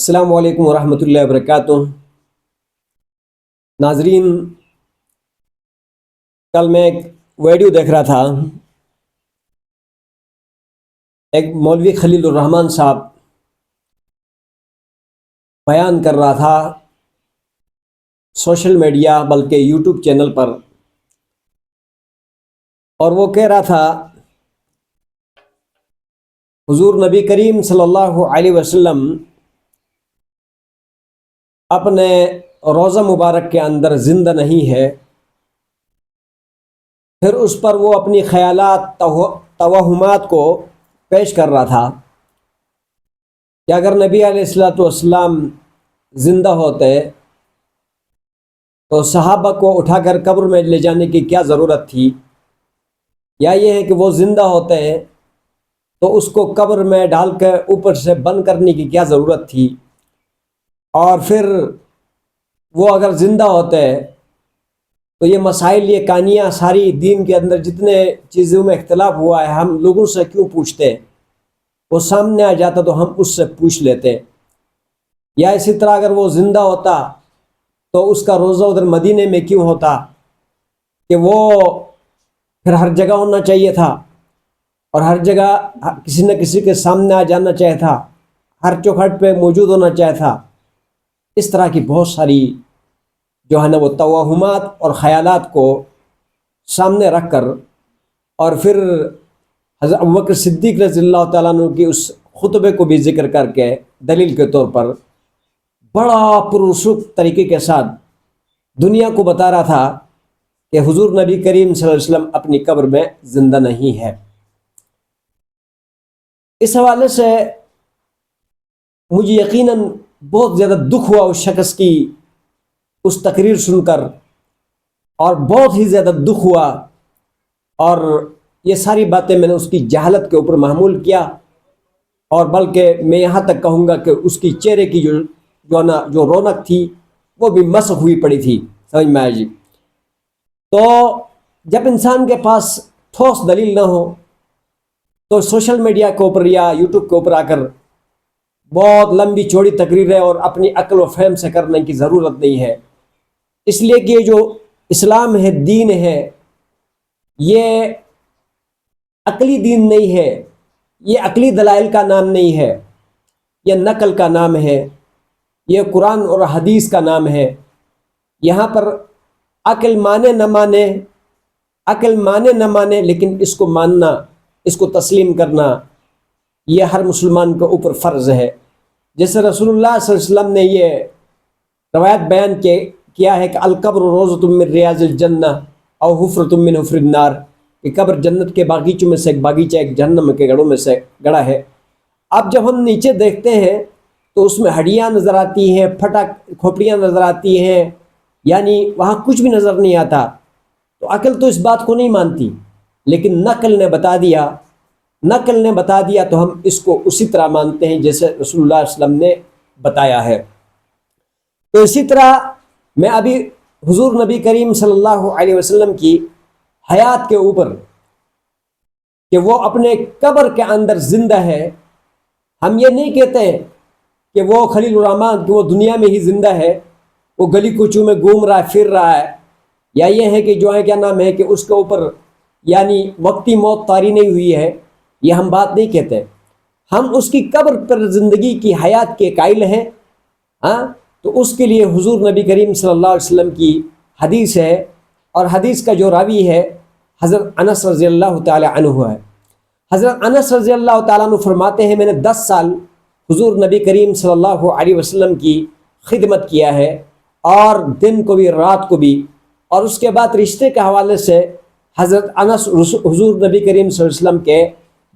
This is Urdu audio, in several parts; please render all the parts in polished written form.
السلام علیکم ورحمۃ اللہ وبرکاتہ۔ ناظرین، کل میں ایک ویڈیو دیکھ رہا تھا، ایک مولوی خلیل الرحمن صاحب بیان کر رہا تھا سوشل میڈیا بلکہ یوٹیوب چینل پر، اور وہ کہہ رہا تھا حضور نبی کریم صلی اللہ علیہ وسلم اپنے روضہ مبارک کے اندر زندہ نہیں ہے۔ پھر اس پر وہ اپنی خیالات توہمات کو پیش کر رہا تھا کہ اگر نبی علیہ السلام زندہ ہوتے تو صحابہ کو اٹھا کر قبر میں لے جانے کی کیا ضرورت تھی، یا یہ ہے کہ وہ زندہ ہوتے ہیں تو اس کو قبر میں ڈال کے اوپر سے بند کرنے کی کیا ضرورت تھی، اور پھر وہ اگر زندہ ہوتے تو یہ مسائل، یہ کہانیاں ساری دین کے اندر جتنے چیزوں میں اختلاف ہوا ہے ہم لوگوں سے کیوں پوچھتے؟ وہ سامنے آ جاتا تو ہم اس سے پوچھ لیتے۔ یا اسی طرح اگر وہ زندہ ہوتا تو اس کا روزہ ادھر مدینے میں کیوں ہوتا کہ وہ پھر ہر جگہ ہونا چاہیے تھا، اور ہر جگہ کسی نہ کسی کے سامنے آ جانا چاہیے تھا، ہر چوکھٹ پہ موجود ہونا چاہیے تھا۔ اس طرح کی بہت ساری جو ہے نا وہ توہمات اور خیالات کو سامنے رکھ کر، اور پھر حضرت ابوبکر صدیق رضی اللہ تعالیٰ عنہ کی اس خطبے کو بھی ذکر کر کے دلیل کے طور پر بڑا پرسکون طریقے کے ساتھ دنیا کو بتا رہا تھا کہ حضور نبی کریم صلی اللہ علیہ وسلم اپنی قبر میں زندہ نہیں ہے۔ اس حوالے سے مجھے یقیناً بہت زیادہ دکھ ہوا اس شخص کی اس تقریر سن کر، اور بہت ہی زیادہ دکھ ہوا، اور یہ ساری باتیں میں نے اس کی جہالت کے اوپر محمول کیا، اور بلکہ میں یہاں تک کہوں گا کہ اس کی چہرے کی جو رونق تھی وہ بھی مسخ ہوئی پڑی تھی، سمجھ میں آئے جی۔ تو جب انسان کے پاس ٹھوس دلیل نہ ہو تو سوشل میڈیا کے اوپر یا یوٹیوب کے اوپر آ کر بہت لمبی چوڑی تقریریں اور اپنی عقل و فہم سے کرنے کی ضرورت نہیں ہے، اس لیے کہ جو اسلام ہے، دین ہے، یہ عقلی دین نہیں ہے، یہ عقلی دلائل کا نام نہیں ہے، یہ نقل کا نام ہے، یہ قرآن اور حدیث کا نام ہے۔ یہاں پر عقل مانے نہ مانے لیکن اس کو ماننا، اس کو تسلیم کرنا، یہ ہر مسلمان کے اوپر فرض ہے۔ جیسے رسول اللہ صلی اللہ علیہ وسلم نے یہ روایت بیان کیا ہے کہ القبر روضۃ من ریاض الجنہ او حفرۃ من حفر النار، کہ قبر جنت کے باغیچوں میں سے ایک باغیچہ، ایک جہنم کے گڑھوں میں سے گڑھا ہے۔ اب جب ہم نیچے دیکھتے ہیں تو اس میں ہڈیاں نظر آتی ہیں، پھٹا کھوپڑیاں نظر آتی ہیں، یعنی وہاں کچھ بھی نظر نہیں آتا۔ تو عقل تو اس بات کو نہیں مانتی، لیکن نقل نے بتا دیا تو ہم اس کو اسی طرح مانتے ہیں جیسے رسول اللہ صلی اللہ علیہ وسلم نے بتایا ہے۔ تو اسی طرح میں ابھی حضور نبی کریم صلی اللہ علیہ وسلم کی حیات کے اوپر کہ وہ اپنے قبر کے اندر زندہ ہے، ہم یہ نہیں کہتے کہ وہ خلیل الرحمن کہ وہ دنیا میں ہی زندہ ہے، وہ گلی کوچوں میں گھوم رہا ہے، پھر رہا ہے، یا یہ ہے کہ جو ہے کیا نام ہے کہ اس کے اوپر یعنی وقتی موت طاری نہیں ہوئی ہے، یہ ہم بات نہیں کہتے۔ ہم اس کی قبر پر زندگی کی حیات کے قائل ہیں، تو اس کے لیے حضور نبی کریم صلی اللہ علیہ وسلم کی حدیث ہے، اور حدیث کا جو راوی ہے حضرت انس رضی اللہ تعالی عنہ ہے۔ حضرت انس رضی اللہ تعالیٰ عنہ فرماتے ہیں میں نے 10 سال حضور نبی کریم صلی اللہ علیہ وسلم کی خدمت کیا ہے، اور دن کو بھی رات کو بھی، اور اس کے بعد رشتے کے حوالے سے حضرت انس حضور نبی کریم صلی اللہ علیہ وسلم کے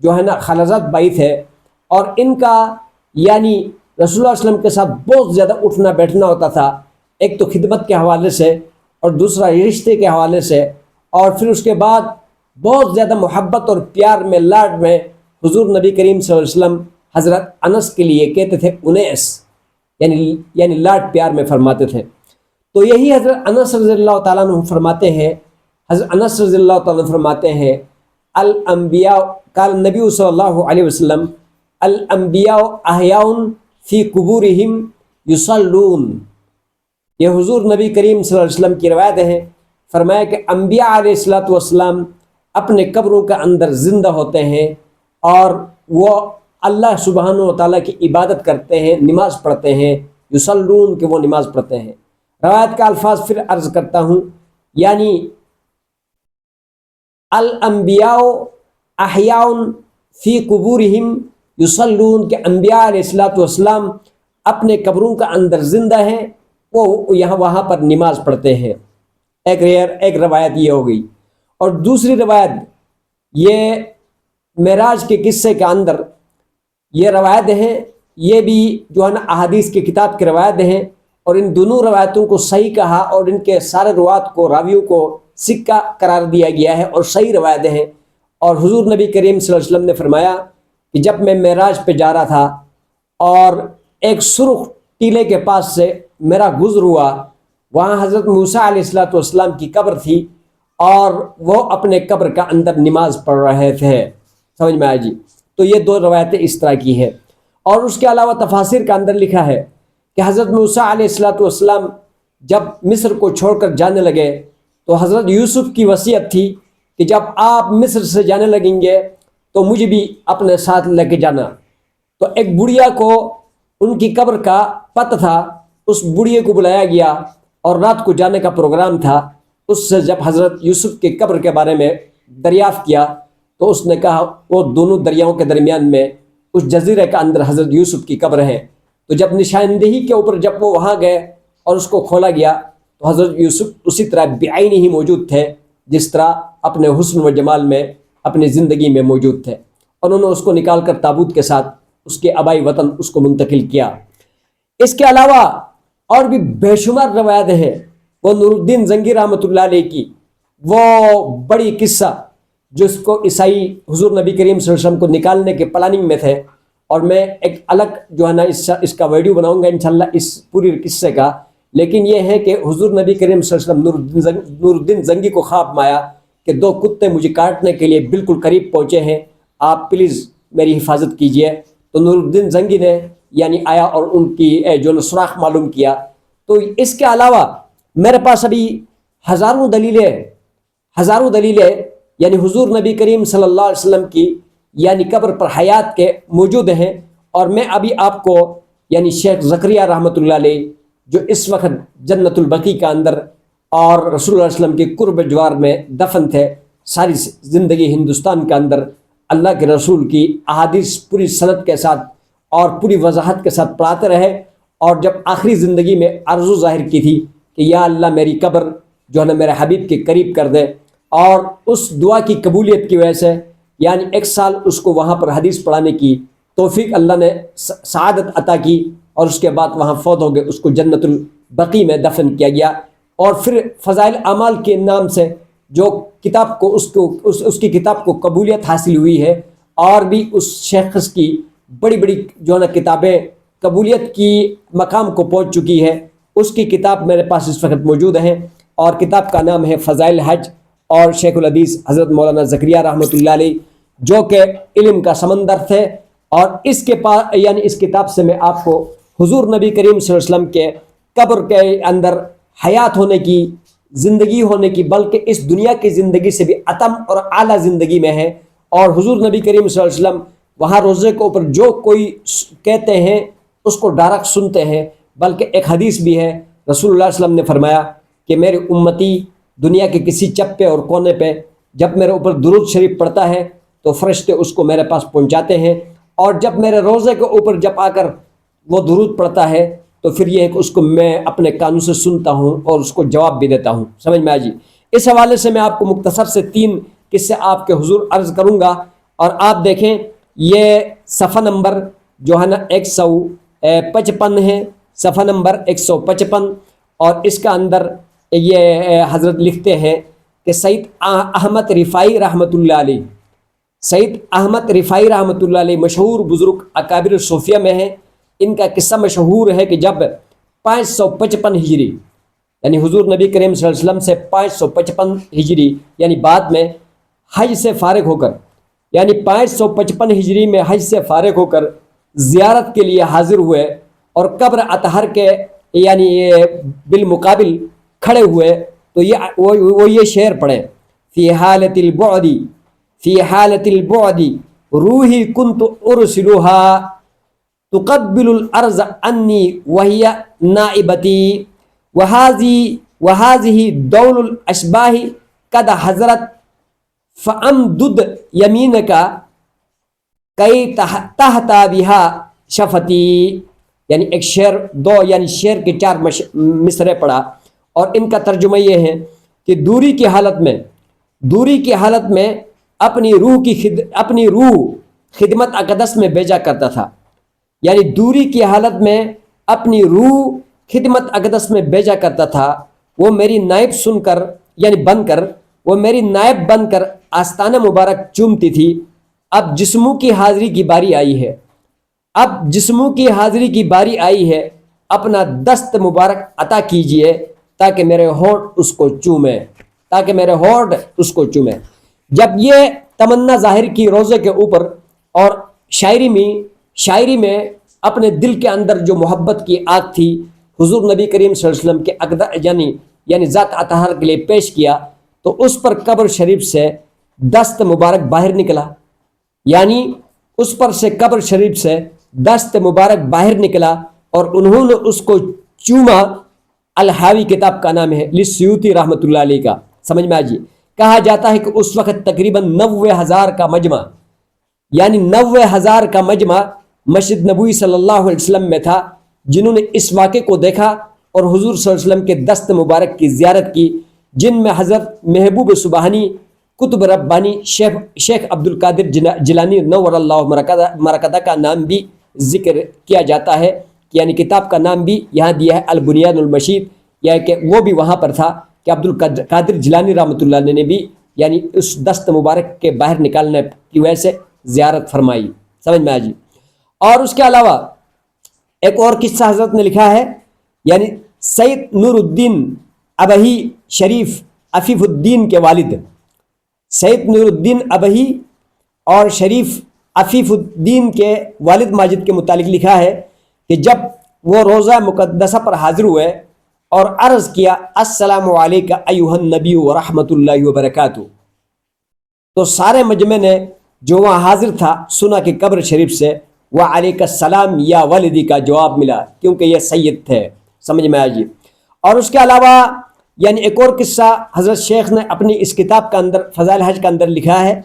جو ہے نا خالزاد بھائی تھے، اور ان کا یعنی رسول اللہ علیہ وسلم کے ساتھ بہت زیادہ اٹھنا بیٹھنا ہوتا تھا، ایک تو خدمت کے حوالے سے اور دوسرا رشتے کے حوالے سے، اور پھر اس کے بعد بہت زیادہ محبت اور پیار میں، لاڈ میں حضور نبی کریم صلی اللہ علیہ وسلم حضرت انس کے لیے کہتے تھے انیس، یعنی لاڈ پیار میں فرماتے تھے۔ تو یہی حضرت انس رضی اللہ تعالیٰ عنہ فرماتے ہیں، حضرت انس رضی اللہ تعالیٰ عنہ فرماتے ہیں الانبیاء قال نبی صلی اللہ علیہ وسلم الانبیاء احیاء فی قبورہم یصلون، یہ حضور نبی کریم صلی اللہ علیہ وسلم کی روایت ہے۔ فرمایا کہ انبیاء علیہ الصلوۃ والسلام اپنے قبروں کے اندر زندہ ہوتے ہیں اور وہ اللہ سبحانہ و تعالیٰ کی عبادت کرتے ہیں، نماز پڑھتے ہیں، یصلون کہ وہ نماز پڑھتے ہیں۔ روایت کا الفاظ پھر عرض کرتا ہوں، یعنی الانبیاء احیاء فی قبورہم یصلون کہ انبیاء علیہ الصلوۃ والسلام اپنے قبروں کا اندر زندہ ہیں، وہ وہاں پر نماز پڑھتے ہیں۔ ایک روایت یہ ہو گئی۔ اور دوسری روایت یہ معراج کے قصے کے اندر یہ روایت ہیں، یہ بھی جو ہے نا احادیث کی کتاب کی روایت ہیں، اور ان دونوں روایتوں کو صحیح کہا اور ان کے سارے روات کو راویوں کو سکہ قرار دیا گیا ہے اور صحیح روایتیں ہیں۔ اور حضور نبی کریم صلی اللہ علیہ وسلم نے فرمایا کہ جب میں معراج پہ جا رہا تھا اور ایک سرخ ٹیلے کے پاس سے میرا گزر ہوا، وہاں حضرت موسیٰ علیہ الصلوۃ والسلام کی قبر تھی اور وہ اپنے قبر کا اندر نماز پڑھ رہے تھے۔ سمجھ میں آیا جی؟ تو یہ دو روایتیں اس طرح کی ہیں۔ اور اس کے علاوہ تفاسیر کا اندر لکھا ہے کہ حضرت موسیٰ علیہ الصلوۃ والسلام جب مصر کو چھوڑ کر جانے لگے تو حضرت یوسف کی وصیت تھی کہ جب آپ مصر سے جانے لگیں گے تو مجھے بھی اپنے ساتھ لے کے جانا۔ تو ایک بڑھیا کو ان کی قبر کا پتہ تھا، اس بڑھے کو بلایا گیا اور رات کو جانے کا پروگرام تھا۔ اس سے جب حضرت یوسف کی قبر کے بارے میں دریافت کیا تو اس نے کہا وہ دونوں دریاؤں کے درمیان میں اس جزیرے کے اندر حضرت یوسف کی قبر ہے۔ تو جب نشاندہی کے اوپر جب وہ وہاں گئے اور اس کو کھولا گیا تو حضرت یوسف اسی طرح بعینہ ہی موجود تھے جس طرح اپنے حسن و جمال میں اپنی زندگی میں موجود تھے۔ انہوں نے اس کو نکال کر تابوت کے ساتھ اس کے آبائی وطن اس کو منتقل کیا۔ اس کے علاوہ اور بھی بے شمار روایتیں ہیں، وہ نور الدین زنگی رحمۃ اللہ علیہ کی وہ بڑی قصہ جس کو عیسائی حضور نبی کریم صلی اللہ علیہ وسلم کو نکالنے کے پلاننگ میں تھے، اور میں ایک الگ جو ہے نا اس کا ویڈیو بناؤں گا انشاءاللہ اس پوری قصے کا۔ لیکن یہ ہے کہ حضور نبی کریم صلی اللہ علیہ وسلم نور الدین زنگی کو خواب میں آیا کہ دو کتے مجھے کاٹنے کے لیے بالکل قریب پہنچے ہیں، آپ پلیز میری حفاظت کیجئے۔ تو نور الدین زنگی نے یعنی آیا اور ان کی جو سوراخ معلوم کیا۔ تو اس کے علاوہ میرے پاس ابھی ہزاروں دلیلیں یعنی حضور نبی کریم صلی اللہ علیہ وسلم کی یعنی قبر پر حیات کے موجود ہیں۔ اور میں ابھی آپ کو یعنی شیخ زکریا رحمۃ اللہ علیہ جو اس وقت جنت البقیع کا اندر اور رسول اللہ علیہ وسلم کے قرب جوار میں دفن تھے، ساری زندگی ہندوستان کے اندر اللہ کے رسول کی احادیث پوری سند کے ساتھ اور پوری وضاحت کے ساتھ پڑھاتے رہے، اور جب آخری زندگی میں آرزو ظاہر کی تھی کہ یا اللہ میری قبر جو ہے نا میرے حبیب کے قریب کر دے، اور اس دعا کی قبولیت کی وجہ سے یعنی 1 سال اس کو وہاں پر حدیث پڑھانے کی توفیق اللہ نے سعادت عطا کی، اور اس کے بعد وہاں فوت ہو گئے، اس کو جنت البقیع میں دفن کیا گیا۔ اور پھر فضائل اعمال کے نام سے جو کتاب کو اس کی کتاب کو قبولیت حاصل ہوئی ہے، اور بھی اس شخص کی بڑی بڑی جو ہے نا کتابیں قبولیت کی مقام کو پہنچ چکی ہے، اس کی کتاب میرے پاس اس وقت موجود ہے، اور کتاب کا نام ہے فضائل حج، اور شیخ الحدیث حضرت مولانا زکریا رحمۃ اللہ علیہ جو کہ علم کا سمندر تھے۔ اور اس کے پاس یعنی اس کتاب سے میں آپ کو حضور نبی کریم صلی اللہ علیہ وسلم کے قبر کے اندر حیات ہونے کی، زندگی ہونے کی، بلکہ اس دنیا کی زندگی سے بھی اتم اور اعلیٰ زندگی میں ہے۔ اور حضور نبی کریم صلی اللہ علیہ وسلم وہاں روزے کے اوپر جو کوئی کہتے ہیں اس کو ڈائریکٹ سنتے ہیں، بلکہ ایک حدیث بھی ہے رسول اللہ صلی اللہ علیہ وسلم نے فرمایا کہ میری امتی دنیا کے کسی چپے اور کونے پہ جب میرے اوپر درود شریف پڑھتا ہے تو فرشتے اس کو میرے پاس پہنچاتے ہیں، اور جب میرے روزے کے اوپر جب آ کر وہ درود پڑھتا ہے تو پھر یہ ہے کہ اس کو میں اپنے کانوں سے سنتا ہوں اور اس کو جواب بھی دیتا ہوں۔ سمجھ میں آ جی؟ اس حوالے سے میں آپ کو مختصر سے 3 قصے آپ کے حضور عرض کروں گا، اور آپ دیکھیں یہ صفحہ نمبر جو ہے نا 155 ہے، صفحہ نمبر 155، اور اس کا اندر یہ حضرت لکھتے ہیں کہ سید احمد رفاعی رحمۃ اللہ علیہ، سید احمد رفاعی رحمۃ اللہ علیہ مشہور بزرگ اکابر صوفیہ میں ہیں۔ ان کا قصہ مشہور ہے کہ جب 555 ہجری یعنی حضور نبی کریم صلی اللہ علیہ وسلم سے 555 ہجری یعنی بعد میں حج سے فارغ ہو کر، یعنی 555 ہجری میں حج سے فارغ ہو کر زیارت کے لیے حاضر ہوئے اور قبر اطہر کے یعنی یہ بالمقابل کھڑے ہوئے تو وہ یہ شعر پڑھیں، فی حالت البعد فی حالت البعد روحی کنت ارسلها تقبل الارض انی وہی نائبتی وہذی دول الاشباہ قد حضرت فامدد یمینک کئی تحتا بہا شفتی. یعنی ایک شعر دو یعنی شعر کے 4 مصرے پڑھا، اور ان کا ترجمہ یہ ہے کہ دوری کی حالت میں اپنی روح خدمت اقدس میں بھیجا کرتا تھا. یعنی دوری کی حالت میں اپنی روح خدمت اقدس میں بھیجا کرتا تھا. وہ میری نائب بن کر آستانہ مبارک چومتی تھی. اب جسموں کی حاضری کی باری آئی ہے، اپنا دست مبارک عطا کیجئے تاکہ میرے ہونٹ اس کو چومے. جب یہ تمنا ظاہر کی روزے کے اوپر اور شاعری میں اپنے دل کے اندر جو محبت کی آگ تھی حضور نبی کریم صلی اللہ علیہ وسلم کے یعنی ذات اطہر کے لیے پیش کیا، تو اس پر قبر شریف سے دست مبارک باہر نکلا. یعنی اس پر سے قبر شریف سے دست مبارک باہر نکلا اور انہوں نے اس کو چوما. الحاوی کتاب کا نام ہے للسیوطی رحمۃ اللہ علیہ کا. سمجھ میں آجی. کہا جاتا ہے کہ اس وقت تقریباً 90,000 کا مجمع یعنی 90,000 کا مجمع مسجد نبوی صلی اللہ علیہ وسلم میں تھا، جنہوں نے اس واقعے کو دیکھا اور حضور صلی اللہ علیہ وسلم کے دست مبارک کی زیارت کی، جن میں حضرت محبوب سبحانی قطب ربانی شیخ عبد القادر جیلانی نور اللہ مرکزہ کا نام بھی ذکر کیا جاتا ہے. یعنی کتاب کا نام بھی یہاں دیا ہے البنیان المشید، یا کہ وہ بھی وہاں پر تھا کہ عبد القادر جیلانی رحمۃ اللہ علیہ نے بھی یعنی اس دست مبارک کے باہر نکالنے کی وجہ سے زیارت فرمائی. سمجھ میں آجی. اور اس کے علاوہ ایک اور قصہ حضرت نے لکھا ہے، یعنی سید نور الدین ابہی شریف عفیف الدین کے والد سید نور الدین ابہی اور شریف عفیف الدین کے والد ماجد کے متعلق لکھا ہے کہ جب وہ روضہ مقدسہ پر حاضر ہوئے اور عرض کیا السلام علیکہ ایھا النبی ورحمۃ اللہ وبرکاتہ، تو سارے مجمع نے جو وہاں حاضر تھا سنا کہ قبر شریف سے وعلیک السلام یا والدی کا جواب ملا، کیونکہ یہ سید تھے. سمجھ میں آجی. اور اس کے علاوہ یعنی ایک اور قصہ حضرت شیخ نے اپنی اس کتاب کا اندر فضائل حج کا اندر لکھا ہے.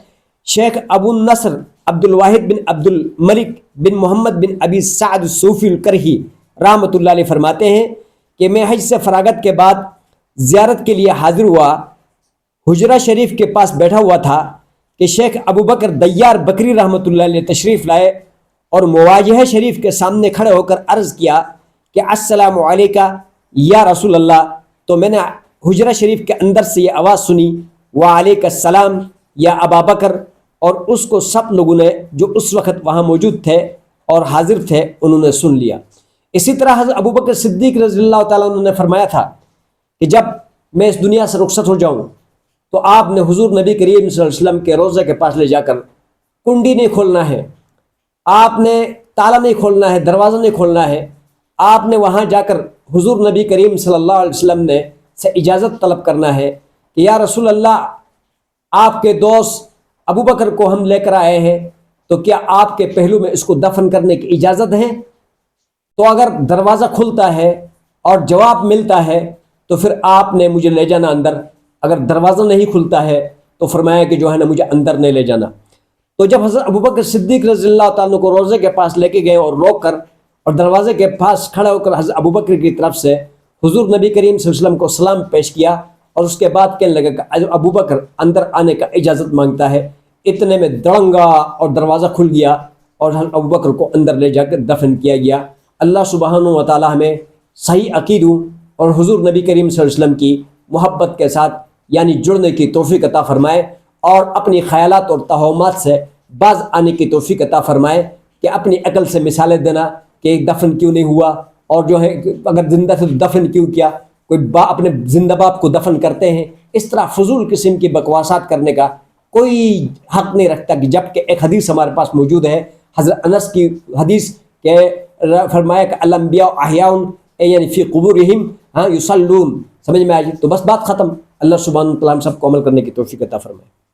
شیخ ابو النصر عبد الواحد بن عبد الملک بن محمد بن ابی سعد الصوفی الکرہی رحمۃ اللہ علیہ فرماتے ہیں کہ میں حج سے فراغت کے بعد زیارت کے لیے حاضر ہوا. حجرہ شریف کے پاس بیٹھا ہوا تھا کہ شیخ ابو بکر دیار بکری رحمۃ اللہ علیہ تشریف لائے اور مواجہہ شریف کے سامنے کھڑے ہو کر عرض کیا کہ السلام علیکہ یا رسول اللہ. تو میں نے حجرہ شریف کے اندر سے یہ آواز سنی وعلیک السلام یا ابا بکر، اور اس کو سب لوگوں نے جو اس وقت وہاں موجود تھے اور حاضر تھے انہوں نے سن لیا. اسی طرح حضرت ابو بکر صدیق رضی اللہ تعالیٰ عنہ نے فرمایا تھا کہ جب میں اس دنیا سے رخصت ہو جاؤں تو آپ نے حضور نبی کریم صلی اللہ علیہ وسلم کے روضے کے پاس لے جا کر کنڈی نہیں کھولنا ہے، آپ نے تالا نہیں کھولنا ہے، دروازہ نہیں کھولنا ہے. آپ نے وہاں جا کر حضور نبی کریم صلی اللہ علیہ وسلم نے سے اجازت طلب کرنا ہے کہ یا رسول اللہ، آپ کے دوست ابو بکر کو ہم لے کر آئے ہیں، تو کیا آپ کے پہلو میں اس کو دفن کرنے کی اجازت ہے؟ تو اگر دروازہ کھلتا ہے اور جواب ملتا ہے تو پھر آپ نے مجھے لے جانا اندر، اگر دروازہ نہیں کھلتا ہے تو فرمایا کہ جو ہے نا مجھے اندر نہیں لے جانا. تو جب حضرت ابوبکر صدیق رضی اللہ تعالیٰ کو روضے کے پاس لے کے گئے اور روک کر اور دروازے کے پاس کھڑا ہو کر حضرت ابوبکر کی طرف سے حضور نبی کریم صلی اللہ علیہ وسلم کو سلام پیش کیا اور اس کے بعد کہنے لگا کہ ابوبکر اندر آنے کا اجازت مانگتا ہے. اتنے میں دڑنگا اور دروازہ کھل گیا اور حضرت ابوبکر کو اندر لے جا کر دفن کیا گیا. اللہ سبحانہ و تعالیٰ ہمیں صحیح عقیدوں اور حضور نبی کریم صلی اللہ علیہ وسلم کی محبت کے ساتھ یعنی جڑنے کی توفیق عطا فرمائے اور اپنی خیالات اور توہمات سے باز آنے کی توفیق عطا فرمائے کہ اپنی عقل سے مثالیں دینا کہ ایک دفن کیوں نہیں ہوا اور جو ہے اگر زندہ تھے تو دفن کیوں کیا، کوئی اپنے زندہ باپ کو دفن کرتے ہیں، اس طرح فضول قسم کی بکواسات کرنے کا کوئی حق نہیں رکھتا. کہ جب کہ ایک حدیث ہمارے پاس موجود ہے حضرت انس کی حدیث کہ فرمایا کہ الانبیاء احیاء یعنی فی قبورہم یصلون، سمجھ میں آئی؟ تو بس بات ختم۔ اللہ سبحانہ و تعالیٰ ہم سب کو عمل کرنے کی توفیق عطا فرمائے۔